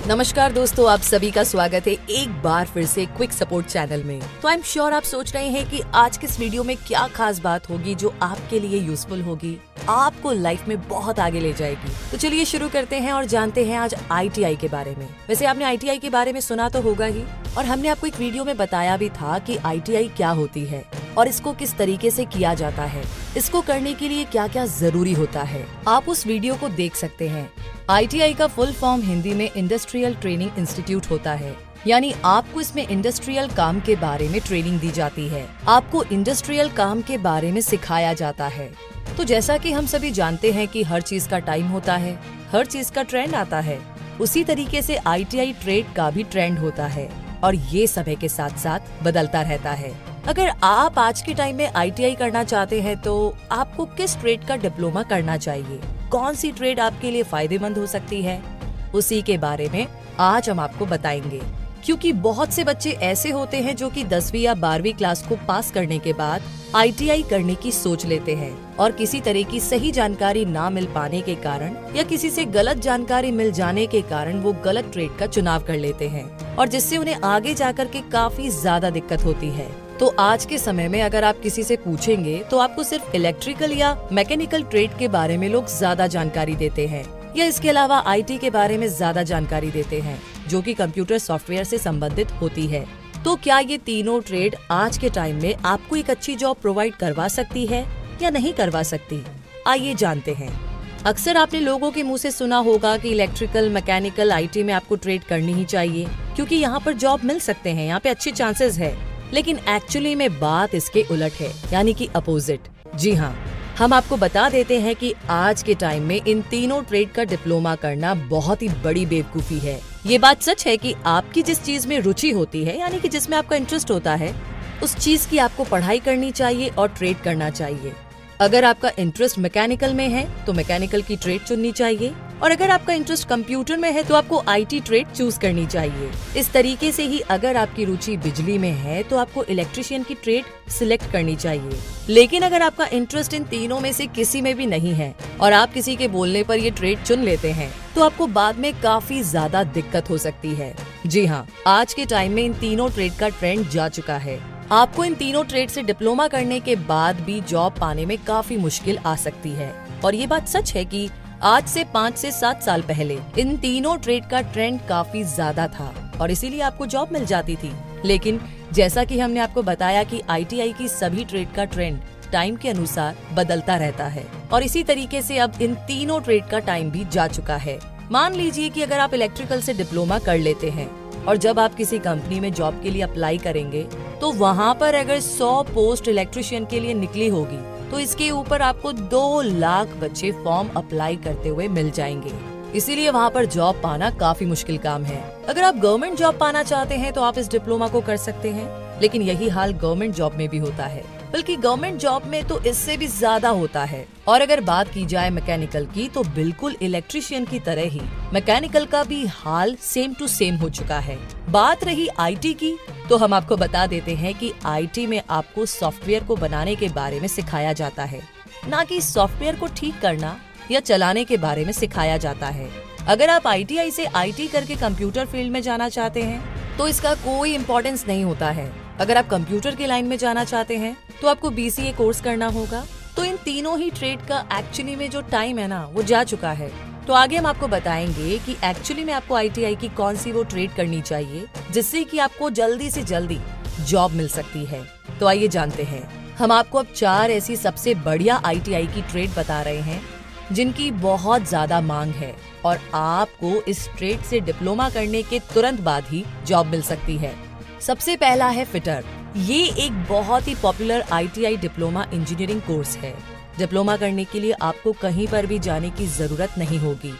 नमस्कार दोस्तों, आप सभी का स्वागत है एक बार फिर से क्विक सपोर्ट चैनल में। तो आई एम श्योर आप सोच रहे हैं कि आज के इस वीडियो में क्या खास बात होगी जो आपके लिए यूजफुल होगी, आपको लाइफ में बहुत आगे ले जाएगी। तो चलिए शुरू करते हैं और जानते हैं आज ITI के बारे में। वैसे आपने ITI के बारे में सुना तो होगा ही, और हमने आपको एक वीडियो में बताया भी था कि ITI क्या होती है और इसको किस तरीके से किया जाता है, इसको करने के लिए क्या क्या जरूरी होता है। आप उस वीडियो को देख सकते हैं। ITI का फुल फॉर्म हिंदी में इंडस्ट्रियल ट्रेनिंग इंस्टीट्यूट होता है, यानी आपको इसमें इंडस्ट्रियल काम के बारे में ट्रेनिंग दी जाती है। आपको इंडस्ट्रियल काम के बारे में सिखाया जाता है। तो जैसा कि हम सभी जानते हैं कि हर चीज का टाइम होता है, हर चीज का ट्रेंड आता है, उसी तरीके से ITI ट्रेड का भी ट्रेंड होता है और ये समय के साथ साथ बदलता रहता है। अगर आप आज के टाइम में ITI करना चाहते हैं तो आपको किस ट्रेड का डिप्लोमा करना चाहिए, कौन सी ट्रेड आपके लिए फायदेमंद हो सकती है, उसी के बारे में आज हम आपको बताएंगे। क्योंकि बहुत से बच्चे ऐसे होते हैं जो कि 10वीं या 12वीं क्लास को पास करने के बाद ITI करने की सोच लेते हैं और किसी तरह की सही जानकारी ना मिल पाने के कारण या किसी से गलत जानकारी मिल जाने के कारण वो गलत ट्रेड का चुनाव कर लेते हैं और जिससे उन्हें आगे जाकर के काफी ज्यादा दिक्कत होती है। तो आज के समय में अगर आप किसी से पूछेंगे तो आपको सिर्फ इलेक्ट्रिकल या मैकेनिकल ट्रेड के बारे में लोग ज्यादा जानकारी देते हैं या इसके अलावा IT के बारे में ज्यादा जानकारी देते हैं जो कि कंप्यूटर सॉफ्टवेयर से संबंधित होती है। तो क्या ये तीनों ट्रेड आज के टाइम में आपको एक अच्छी जॉब प्रोवाइड करवा सकती है या नहीं करवा सकती, आइए जानते हैं। अक्सर आपने लोगों के मुंह से सुना होगा कि इलेक्ट्रिकल, मैकेनिकल, IT में आपको ट्रेड करनी ही चाहिए क्योंकि यहाँ पर जॉब मिल सकते हैं, यहाँ पे अच्छे चांसेस है। लेकिन एक्चुअली में बात इसके उलट है, यानी कि अपोजिट। जी हाँ, हम आपको बता देते हैं कि आज के टाइम में इन तीनों ट्रेड का डिप्लोमा करना बहुत ही बड़ी बेवकूफी है। ये बात सच है कि आपकी जिस चीज में रुचि होती है, यानी कि जिसमें आपका इंटरेस्ट होता है, उस चीज की आपको पढ़ाई करनी चाहिए और ट्रेड करना चाहिए। अगर आपका इंटरेस्ट मैकेनिकल में है तो मैकेनिकल की ट्रेड चुननी चाहिए और अगर आपका इंटरेस्ट कंप्यूटर में है तो आपको IT ट्रेड चूज करनी चाहिए। इस तरीके से ही अगर आपकी रुचि बिजली में है तो आपको इलेक्ट्रिशियन की ट्रेड सिलेक्ट करनी चाहिए। लेकिन अगर आपका इंटरेस्ट इन तीनों में से किसी में भी नहीं है और आप किसी के बोलने पर ये ट्रेड चुन लेते हैं तो आपको बाद में काफी ज्यादा दिक्कत हो सकती है। जी हाँ, आज के टाइम में इन तीनों ट्रेड का ट्रेंड जा चुका है। आपको इन तीनों ट्रेड से डिप्लोमा करने के बाद भी जॉब पाने में काफी मुश्किल आ सकती है और ये बात सच है कि आज से 5 से 7 साल पहले इन तीनों ट्रेड का ट्रेंड काफी ज्यादा था और इसीलिए आपको जॉब मिल जाती थी। लेकिन जैसा कि हमने आपको बताया कि ITI की सभी ट्रेड का ट्रेंड टाइम के अनुसार बदलता रहता है और इसी तरीके से अब इन तीनों ट्रेड का टाइम भी जा चुका है। मान लीजिए कि अगर आप इलेक्ट्रिकल से डिप्लोमा कर लेते हैं और जब आप किसी कंपनी में जॉब के लिए अप्लाई करेंगे तो वहाँ पर अगर 100 पोस्ट इलेक्ट्रिशियन के लिए निकली होगी तो इसके ऊपर आपको 2 लाख बच्चे फॉर्म अप्लाई करते हुए मिल जाएंगे। इसीलिए वहाँ पर जॉब पाना काफी मुश्किल काम है। अगर आप गवर्नमेंट जॉब पाना चाहते हैं तो आप इस डिप्लोमा को कर सकते हैं, लेकिन यही हाल गवर्नमेंट जॉब में भी होता है, बल्कि गवर्नमेंट जॉब में तो इससे भी ज्यादा होता है। और अगर बात की जाए मैकेनिकल की तो बिल्कुल इलेक्ट्रिशियन की तरह ही मैकेनिकल का भी हाल सेम टू सेम हो चुका है। बात रही IT की तो हम आपको बता देते हैं कि IT में आपको सॉफ्टवेयर को बनाने के बारे में सिखाया जाता है, ना कि सॉफ्टवेयर को ठीक करना या चलाने के बारे में सिखाया जाता है। अगर आप ITI से IT करके कंप्यूटर फील्ड में जाना चाहते हैं तो इसका कोई इम्पोर्टेंस नहीं होता है। अगर आप कंप्यूटर की लाइन में जाना चाहते हैं तो आपको BCA कोर्स करना होगा। तो इन तीनों ही ट्रेड का एक्चुअली में जो टाइम है ना, वो जा चुका है। तो आगे हम आपको बताएंगे कि एक्चुअली में आपको ITI की कौन सी वो ट्रेड करनी चाहिए जिससे कि आपको जल्दी से जल्दी जॉब मिल सकती है। तो आइए जानते हैं। हम आपको अब 4 ऐसी सबसे बढ़िया ITI की ट्रेड बता रहे हैं जिनकी बहुत ज्यादा मांग है और आपको इस ट्रेड से डिप्लोमा करने के तुरंत बाद ही जॉब मिल सकती है। सबसे पहला है फिटर। ये एक बहुत ही popular ITI diploma engineering course है। डिप्लोमा करने के लिए आपको कहीं पर भी जाने की जरूरत नहीं होगी,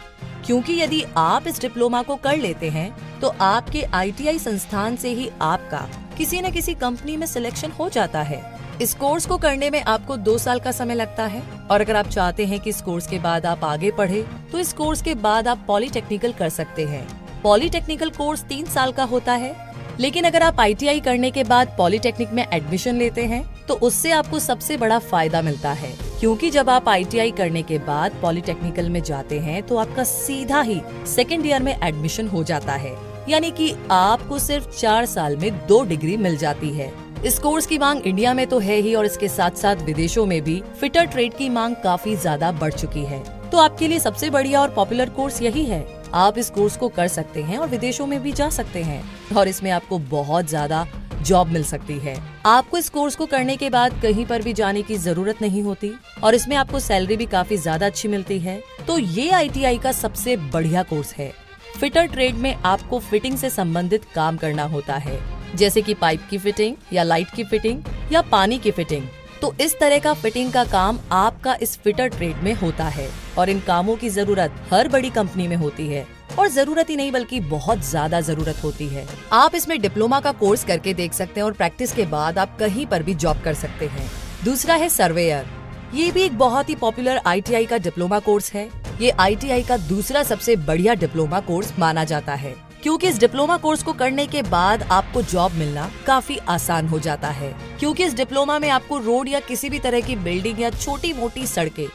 क्योंकि यदि आप इस डिप्लोमा को कर लेते हैं तो आपके ITI संस्थान से ही आपका किसी न किसी कंपनी में सिलेक्शन हो जाता है। इस कोर्स को करने में आपको 2 साल का समय लगता है और अगर आप चाहते हैं कि इस कोर्स के बाद आप आगे पढ़े तो इस कोर्स के बाद आप पॉलिटेक्निकल कर सकते हैं। पॉलिटेक्निकल कोर्स 3 साल का होता है, लेकिन अगर आप ITI करने के बाद पॉलिटेक्निक में एडमिशन लेते हैं तो उससे आपको सबसे बड़ा फायदा मिलता है, क्योंकि जब आप ITI करने के बाद पॉलिटेक्निकल में जाते हैं तो आपका सीधा ही सेकेंड ईयर में एडमिशन हो जाता है, यानी कि आपको सिर्फ 4 साल में 2 डिग्री मिल जाती है। इस कोर्स की मांग इंडिया में तो है ही और इसके साथ साथ विदेशों में भी फिटर ट्रेड की मांग काफी ज्यादा बढ़ चुकी है। तो आपके लिए सबसे बढ़िया और पॉपुलर कोर्स यही है। आप इस कोर्स को कर सकते हैं और विदेशों में भी जा सकते हैं और इसमें आपको बहुत ज्यादा जॉब मिल सकती है। आपको इस कोर्स को करने के बाद कहीं पर भी जाने की जरूरत नहीं होती और इसमें आपको सैलरी भी काफी ज्यादा अच्छी मिलती है। तो ये ITI का सबसे बढ़िया कोर्स है। फिटर ट्रेड में आपको फिटिंग से संबंधित काम करना होता है, जैसे कि पाइप की फिटिंग या लाइट की फिटिंग या पानी की फिटिंग। तो इस तरह का फिटिंग का काम आपका इस फिटर ट्रेड में होता है और इन कामों की जरूरत हर बड़ी कंपनी में होती है और जरूरत ही नहीं बल्कि बहुत ज्यादा जरूरत होती है। आप इसमें डिप्लोमा का कोर्स करके देख सकते हैं और प्रैक्टिस के बाद आप कहीं पर भी जॉब कर सकते हैं। दूसरा है सर्वेयर। ये भी एक बहुत ही पॉपुलर ITI का डिप्लोमा कोर्स है। ये ITI का दूसरा सबसे बढ़िया डिप्लोमा कोर्स माना जाता है, क्योंकि इस डिप्लोमा कोर्स को करने के बाद आपको जॉब मिलना काफी आसान हो जाता है। क्योंकि इस डिप्लोमा में आपको रोड या किसी भी तरह की बिल्डिंग या छोटी मोटी सड़कें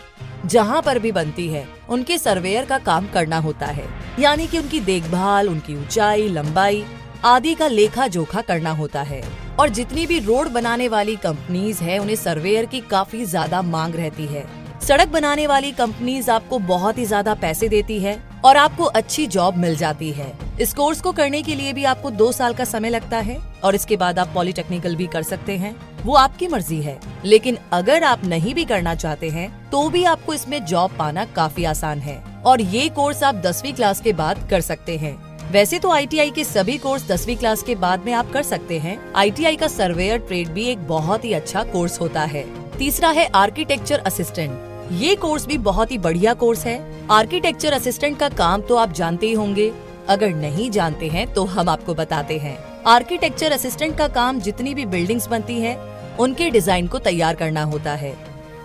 जहाँ पर भी बनती है उनके सर्वेयर का काम करना होता है, यानी कि उनकी देखभाल, उनकी ऊंचाई, लंबाई आदि का लेखा जोखा करना होता है। और जितनी भी रोड बनाने वाली कंपनीज है उन्हें सर्वेयर की काफी ज्यादा मांग रहती है। सड़क बनाने वाली कंपनीज आपको बहुत ही ज्यादा पैसे देती है और आपको अच्छी जॉब मिल जाती है। इस कोर्स को करने के लिए भी आपको 2 साल का समय लगता है और इसके बाद आप पॉलिटेक्निकल भी कर सकते हैं, वो आपकी मर्जी है। लेकिन अगर आप नहीं भी करना चाहते हैं तो भी आपको इसमें जॉब पाना काफी आसान है और ये कोर्स आप 10वीं क्लास के बाद कर सकते हैं। वैसे तो ITI के सभी कोर्स 10वीं क्लास के बाद में आप कर सकते हैं। ITI का सर्वेयर ट्रेड भी एक बहुत ही अच्छा कोर्स होता है। तीसरा है आर्किटेक्चर असिस्टेंट। ये कोर्स भी बहुत ही बढ़िया कोर्स है। आर्किटेक्चर असिस्टेंट का काम तो आप जानते ही होंगे, अगर नहीं जानते हैं तो हम आपको बताते हैं। आर्किटेक्चर असिस्टेंट का काम जितनी भी बिल्डिंग्स बनती है उनके डिजाइन को तैयार करना होता है,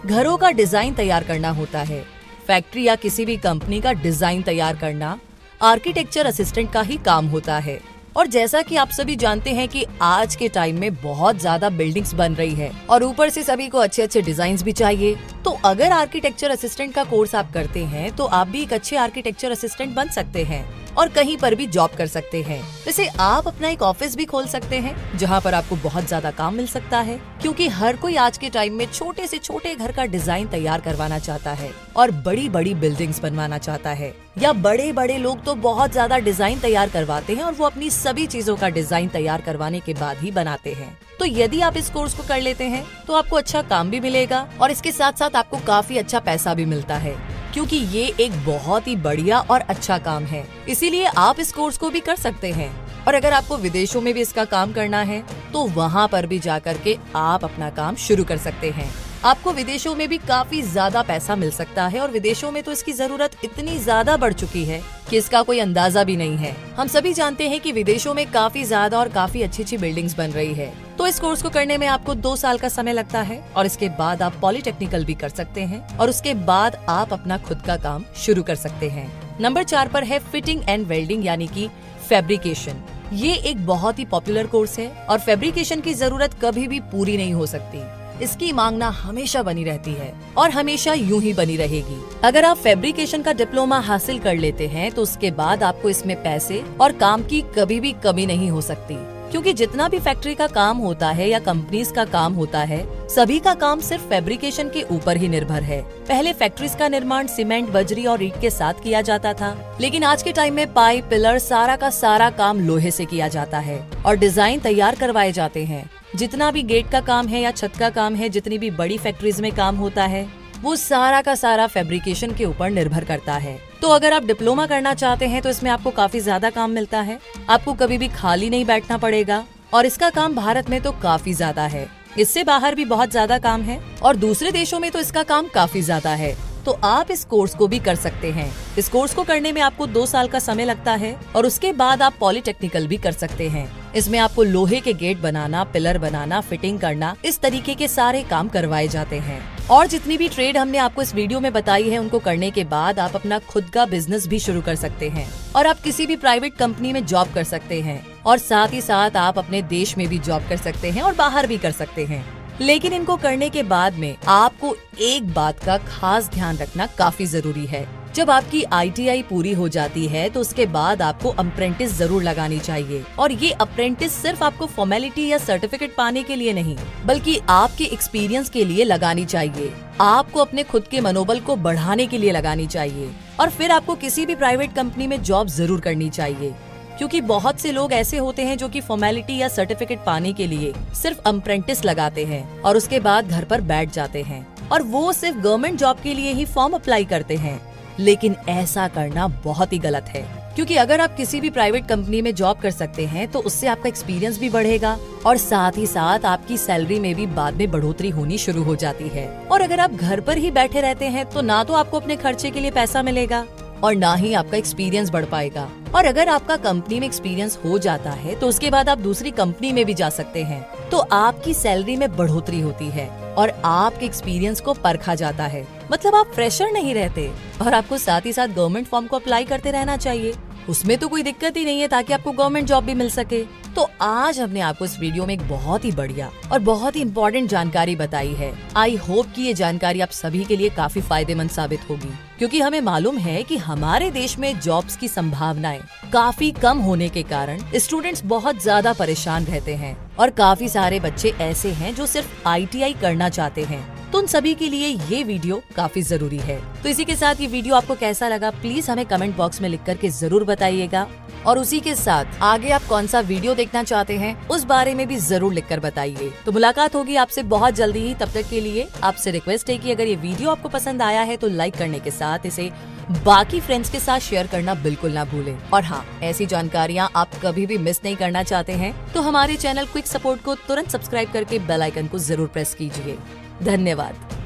घरों का डिजाइन तैयार करना होता है, फैक्ट्री या किसी भी कंपनी का डिजाइन तैयार करना आर्किटेक्चर असिस्टेंट का ही काम होता है। और जैसा कि आप सभी जानते हैं कि आज के टाइम में बहुत ज्यादा बिल्डिंग्स बन रही है और ऊपर से सभी को अच्छे अच्छे डिजाइन्स भी चाहिए। तो अगर आर्किटेक्चर असिस्टेंट का कोर्स आप करते हैं तो आप भी एक अच्छे आर्किटेक्चर असिस्टेंट बन सकते हैं और कहीं पर भी जॉब कर सकते हैं। वैसे आप अपना एक ऑफिस भी खोल सकते हैं जहां पर आपको बहुत ज्यादा काम मिल सकता है, क्योंकि हर कोई आज के टाइम में छोटे से छोटे घर का डिजाइन तैयार करवाना चाहता है और बड़ी बड़ी बिल्डिंग्स बनवाना चाहता है। या बड़े बड़े लोग तो बहुत ज्यादा डिजाइन तैयार करवाते हैं और वो अपनी सभी चीजों का डिजाइन तैयार करवाने के बाद ही बनाते हैं। तो यदि आप इस कोर्स को कर लेते हैं तो आपको अच्छा काम भी मिलेगा और इसके साथ साथ आपको काफी अच्छा पैसा भी मिलता है, क्योंकि ये एक बहुत ही बढ़िया और अच्छा काम है। इसीलिए आप इस कोर्स को भी कर सकते हैं। और अगर आपको विदेशों में भी इसका काम करना है तो वहाँ पर भी जाकर के आप अपना काम शुरू कर सकते हैं। आपको विदेशों में भी काफी ज्यादा पैसा मिल सकता है और विदेशों में तो इसकी जरूरत इतनी ज्यादा बढ़ चुकी है कि इसका कोई अंदाजा भी नहीं है। हम सभी जानते हैं कि विदेशों में काफी ज्यादा और काफी अच्छी अच्छी बिल्डिंग्स बन रही है। तो इस कोर्स को करने में आपको 2 साल का समय लगता है और इसके बाद आप पॉलिटेक्निकल भी कर सकते हैं और उसके बाद आप अपना खुद का काम शुरू कर सकते हैं। नंबर 4 पर है फिटिंग एंड वेल्डिंग यानी कि फैब्रिकेशन। ये एक बहुत ही पॉपुलर कोर्स है और फैब्रिकेशन की जरूरत कभी भी पूरी नहीं हो सकती। इसकी मांगना हमेशा बनी रहती है और हमेशा यूं ही बनी रहेगी। अगर आप फैब्रिकेशन का डिप्लोमा हासिल कर लेते हैं तो उसके बाद आपको इसमें पैसे और काम की कभी भी कमी नहीं हो सकती, क्योंकि जितना भी फैक्ट्री का काम होता है या कंपनीज का काम होता है सभी का काम सिर्फ फैब्रिकेशन के ऊपर ही निर्भर है। पहले फैक्ट्रीज का निर्माण सीमेंट, बजरी और ईंट के साथ किया जाता था, लेकिन आज के टाइम में पाइप, पिलर सारा का सारा काम लोहे से किया जाता है और डिजाइन तैयार करवाए जाते हैं। जितना भी गेट का काम है या छत का काम है, जितनी भी बड़ी फैक्ट्रीज में काम होता है वो सारा का सारा फैब्रिकेशन के ऊपर निर्भर करता है। तो अगर आप डिप्लोमा करना चाहते हैं तो इसमें आपको काफी ज्यादा काम मिलता है, आपको कभी भी खाली नहीं बैठना पड़ेगा और इसका काम भारत में तो काफी ज्यादा है। इससे बाहर भी बहुत ज्यादा काम है और दूसरे देशों में तो इसका काम काफी ज्यादा है। तो आप इस कोर्स को भी कर सकते हैं। इस कोर्स को करने में आपको 2 साल का समय लगता है और उसके बाद आप पॉलिटेक्निकल भी कर सकते हैं। इसमें आपको लोहे के गेट बनाना, पिलर बनाना, फिटिंग करना, इस तरीके के सारे काम करवाए जाते हैं। और जितनी भी ट्रेड हमने आपको इस वीडियो में बताई है उनको करने के बाद आप अपना खुद का बिजनेस भी शुरू कर सकते हैं और आप किसी भी प्राइवेट कंपनी में जॉब कर सकते हैं और साथ ही साथ आप अपने देश में भी जॉब कर सकते हैं और बाहर भी कर सकते हैं। लेकिन इनको करने के बाद में आपको एक बात का खास ध्यान रखना काफी जरूरी है। जब आपकी ITI पूरी हो जाती है तो उसके बाद आपको अप्रेंटिस जरूर लगानी चाहिए। और ये अप्रेंटिस सिर्फ आपको फॉर्मेलिटी या सर्टिफिकेट पाने के लिए नहीं, बल्कि आपके एक्सपीरियंस के लिए लगानी चाहिए। आपको अपने खुद के मनोबल को बढ़ाने के लिए लगानी चाहिए। और फिर आपको किसी भी प्राइवेट कंपनी में जॉब जरूर करनी चाहिए, क्योंकि बहुत से लोग ऐसे होते हैं जो कि फॉर्मेलिटी या सर्टिफिकेट पाने के लिए सिर्फ अप्रेंटिस लगाते हैं और उसके बाद घर पर बैठ जाते हैं और वो सिर्फ गवर्नमेंट जॉब के लिए ही फॉर्म अप्लाई करते हैं। लेकिन ऐसा करना बहुत ही गलत है, क्योंकि अगर आप किसी भी प्राइवेट कंपनी में जॉब कर सकते हैं तो उससे आपका एक्सपीरियंस भी बढ़ेगा और साथ ही साथ आपकी सैलरी में भी बाद में बढ़ोतरी होनी शुरू हो जाती है। और अगर आप घर पर ही बैठे रहते हैं तो ना तो आपको अपने खर्चे के लिए पैसा मिलेगा और ना ही आपका एक्सपीरियंस बढ़ पाएगा। और अगर आपका कंपनी में एक्सपीरियंस हो जाता है तो उसके बाद आप दूसरी कंपनी में भी जा सकते हैं, तो आपकी सैलरी में बढ़ोतरी होती है और आपके एक्सपीरियंस को परखा जाता है। मतलब आप फ्रेशर नहीं रहते और आपको साथ ही साथ गवर्नमेंट फॉर्म को अप्लाई करते रहना चाहिए। उसमें तो कोई दिक्कत ही नहीं है, ताकि आपको गवर्नमेंट जॉब भी मिल सके। तो आज हमने आपको इस वीडियो में एक बहुत ही बढ़िया और बहुत ही इम्पोर्टेंट जानकारी बताई है। आई होप कि ये जानकारी आप सभी के लिए काफी फायदेमंद साबित होगी, क्योंकि हमें मालूम है कि हमारे देश में जॉब्स की संभावनाएं काफी कम होने के कारण स्टूडेंट्स बहुत ज्यादा परेशान रहते हैं और काफी सारे बच्चे ऐसे हैं जो सिर्फ ITI करना चाहते हैं। तो उन सभी के लिए ये वीडियो काफी जरूरी है। तो इसी के साथ ये वीडियो आपको कैसा लगा प्लीज हमें कमेंट बॉक्स में लिख करके जरूर बताइएगा। और उसी के साथ आगे आप कौन सा वीडियो देखना चाहते हैं उस बारे में भी जरूर लिखकर बताइए। तो मुलाकात होगी आपसे बहुत जल्दी ही। तब तक के लिए आपसे रिक्वेस्ट है कि अगर ये वीडियो आपको पसंद आया है तो लाइक करने के साथ इसे बाकी फ्रेंड्स के साथ शेयर करना बिल्कुल ना भूलें। और हाँ, ऐसी जानकारियाँ आप कभी भी मिस नहीं करना चाहते हैं तो हमारे चैनल क्विक सपोर्ट को तुरंत सब्सक्राइब करके बेल आइकन को जरूर प्रेस कीजिए। धन्यवाद।